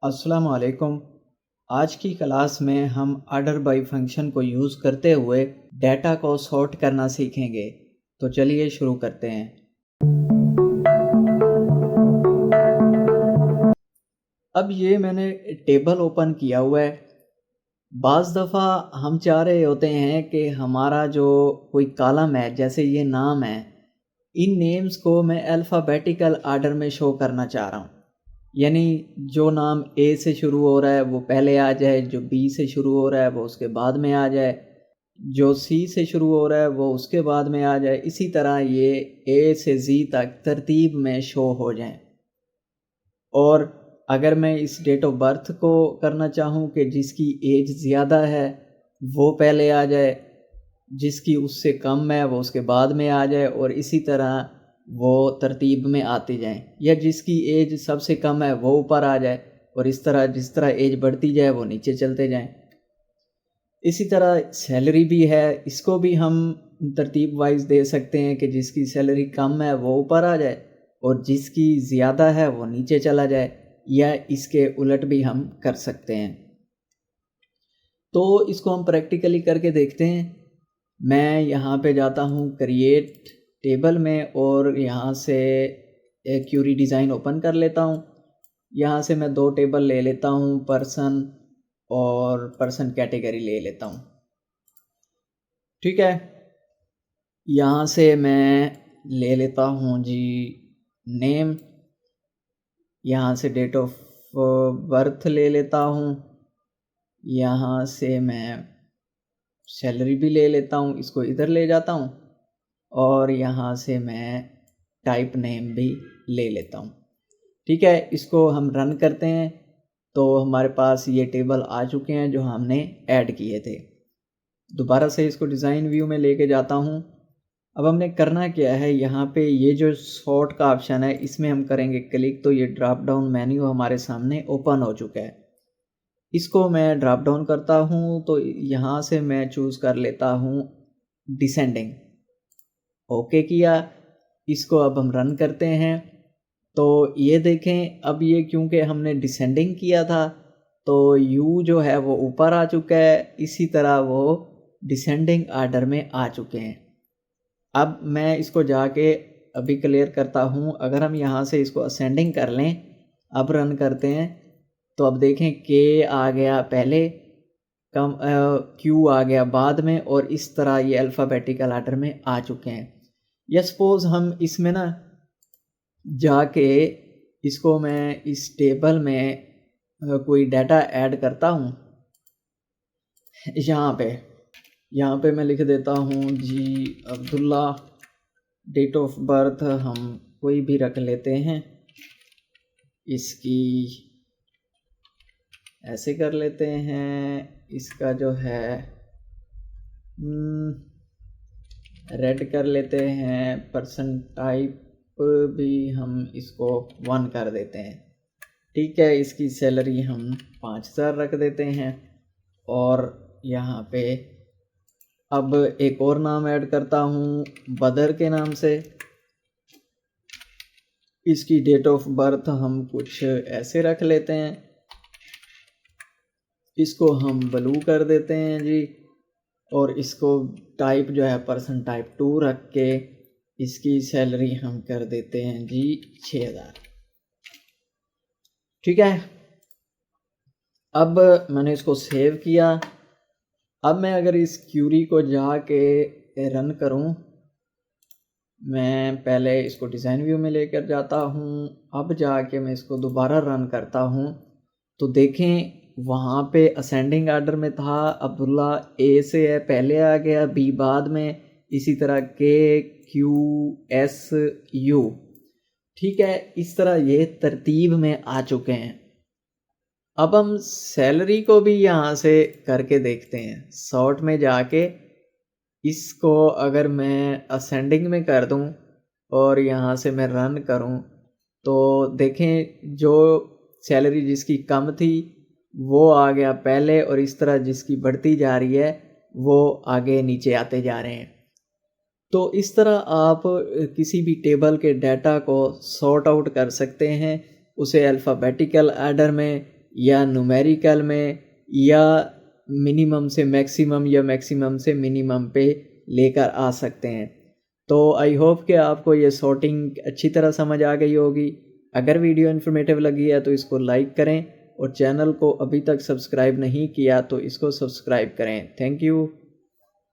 السلام علیکم۔ آج کی کلاس میں ہم آرڈر بائی فنکشن کو یوز کرتے ہوئے ڈیٹا کو سارٹ کرنا سیکھیں گے۔ تو چلیے شروع کرتے ہیں۔ اب یہ میں نے ٹیبل اوپن کیا ہوا ہے۔ بعض دفعہ ہم چاہ رہے ہوتے ہیں کہ ہمارا جو کوئی کالم ہے، جیسے یہ نام ہے، ان نیمز کو میں الفابیٹیکل آرڈر میں شو کرنا چاہ رہا ہوں، یعنی جو نام اے سے شروع ہو رہا ہے وہ پہلے آ جائے، جو بی سے شروع ہو رہا ہے وہ اس کے بعد میں آ جائے، جو سی سے شروع ہو رہا ہے وہ اس کے بعد میں آ جائے، اسی طرح یہ اے سے زی تک ترتیب میں شو ہو جائیں۔ اور اگر میں اس ڈیٹ آف برتھ کو کرنا چاہوں کہ جس کی ایج زیادہ ہے وہ پہلے آ جائے، جس کی اس سے کم ہے وہ اس کے بعد میں آ جائے، اور اسی طرح وہ ترتیب میں آتے جائیں، یا جس کی ایج سب سے کم ہے وہ اوپر آ جائے، اور اس طرح جس طرح ایج بڑھتی جائے وہ نیچے چلتے جائیں۔ اسی طرح سیلری بھی ہے، اس کو بھی ہم ترتیب وائز دے سکتے ہیں کہ جس کی سیلری کم ہے وہ اوپر آ جائے اور جس کی زیادہ ہے وہ نیچے چلا جائے، یا اس کے الٹ بھی ہم کر سکتے ہیں۔ تو اس کو ہم پریکٹیکلی کر کے دیکھتے ہیں۔ میں یہاں پہ جاتا ہوں کریٹ ٹیبل میں، اور یہاں سے ایک کیوری ڈیزائن اوپن کر لیتا ہوں۔ یہاں سے میں دو ٹیبل لے لیتا ہوں، پرسن اور پرسن کیٹیگری لے لیتا ہوں، ٹھیک ہے۔ یہاں سے میں لے لیتا ہوں جی نیم، یہاں سے ڈیٹ آف برتھ لے لیتا ہوں، یہاں سے میں سیلری بھی لے لیتا ہوں، اس کو ادھر لے جاتا ہوں، اور یہاں سے میں ٹائپ نیم بھی لے لیتا ہوں، ٹھیک ہے۔ اس کو ہم رن کرتے ہیں تو ہمارے پاس یہ ٹیبل آ چکے ہیں جو ہم نے ایڈ کیے تھے۔ دوبارہ سے اس کو ڈیزائن ویو میں لے کے جاتا ہوں۔ اب ہم نے کرنا کیا ہے، یہاں پہ یہ جو سارٹ کا آپشن ہے اس میں ہم کریں گے کلک، تو یہ ڈراپ ڈاؤن مینیو ہمارے سامنے اوپن ہو چکا ہے۔ اس کو میں ڈراپ ڈاؤن کرتا ہوں تو یہاں سے میں چوز کر لیتا ہوں ڈیسینڈنگ، اوکے کیا۔ اس کو اب ہم رن کرتے ہیں تو یہ دیکھیں، اب یہ کیونکہ ہم نے ڈیسینڈنگ کیا تھا تو یو جو ہے وہ اوپر آ چکا ہے، اسی طرح وہ ڈیسینڈنگ آرڈر میں آ چکے ہیں۔ اب میں اس کو جا کے ابھی کلیئر کرتا ہوں۔ اگر ہم یہاں سے اس کو اسینڈنگ کر لیں، اب رن کرتے ہیں تو اب دیکھیں کہ آ گیا پہلے، کیو آ گیا بعد میں، اور اس طرح یہ الفابیٹیکل آرڈر میں آ چکے ہیں۔ یا سپوز ہم اس میں نا جا کے اس کو میں اس ٹیبل میں کوئی ڈیٹا ایڈ کرتا ہوں، یہاں پہ میں لکھ دیتا ہوں جی عبداللہ، ڈیٹ آف برتھ ہم کوئی بھی رکھ لیتے ہیں، اس کی ایسے کر لیتے ہیں، اس کا جو ہے ریڈ کر لیتے ہیں، پرسن ٹائپ بھی ہم اس کو 1 کر دیتے ہیں، ٹھیک ہے۔ اس کی سیلری ہم 5000 رکھ دیتے ہیں، اور یہاں پہ اب ایک اور نام ایڈ کرتا ہوں بدر کے نام سے۔ اس کی ڈیٹ آف برتھ ہم کچھ ایسے رکھ لیتے ہیں، اس کو ہم بلو کر دیتے ہیں جی، اور اس کو ٹائپ جو ہے پرسن ٹائپ 2 رکھ کے اس کی سیلری ہم کر دیتے ہیں جی 6000، ٹھیک ہے۔ اب میں نے اس کو سیو کیا۔ اب میں اگر اس کیوری کو جا کے رن کروں، میں پہلے اس کو ڈیزائن ویو میں لے کر جاتا ہوں، اب جا کے میں اس کو دوبارہ رن کرتا ہوں تو دیکھیں وہاں پہ اسینڈنگ آرڈر میں تھا، عبداللہ اے سے ہے پہلے آ گیا، بی بعد میں، اسی طرح کے کیو ایس یو، ٹھیک ہے۔ اس طرح یہ ترتیب میں آ چکے ہیں۔ اب ہم سیلری کو بھی یہاں سے کر کے دیکھتے ہیں، سارٹ میں جا کے اس کو اگر میں اسینڈنگ میں کر دوں اور یہاں سے میں رن کروں تو دیکھیں جو سیلری جس کی کم تھی وہ آ گیا پہلے، اور اس طرح جس کی بڑھتی جا رہی ہے وہ آگے نیچے آتے جا رہے ہیں۔ تو اس طرح آپ کسی بھی ٹیبل کے ڈیٹا کو سارٹ آؤٹ کر سکتے ہیں، اسے الفابیٹیکل آرڈر میں یا نومیریکل میں یا منیمم سے میکسیمم یا میکسیمم سے منیمم پہ لے کر آ سکتے ہیں۔ تو آئی ہوپ کہ آپ کو یہ سارٹنگ اچھی طرح سمجھ آ گئی ہوگی۔ اگر ویڈیو انفارمیٹیو لگی ہے تو اس کو لائک کریں، اور چینل کو ابھی تک سبسکرائب نہیں کیا تو اس کو سبسکرائب کریں۔ Thank you.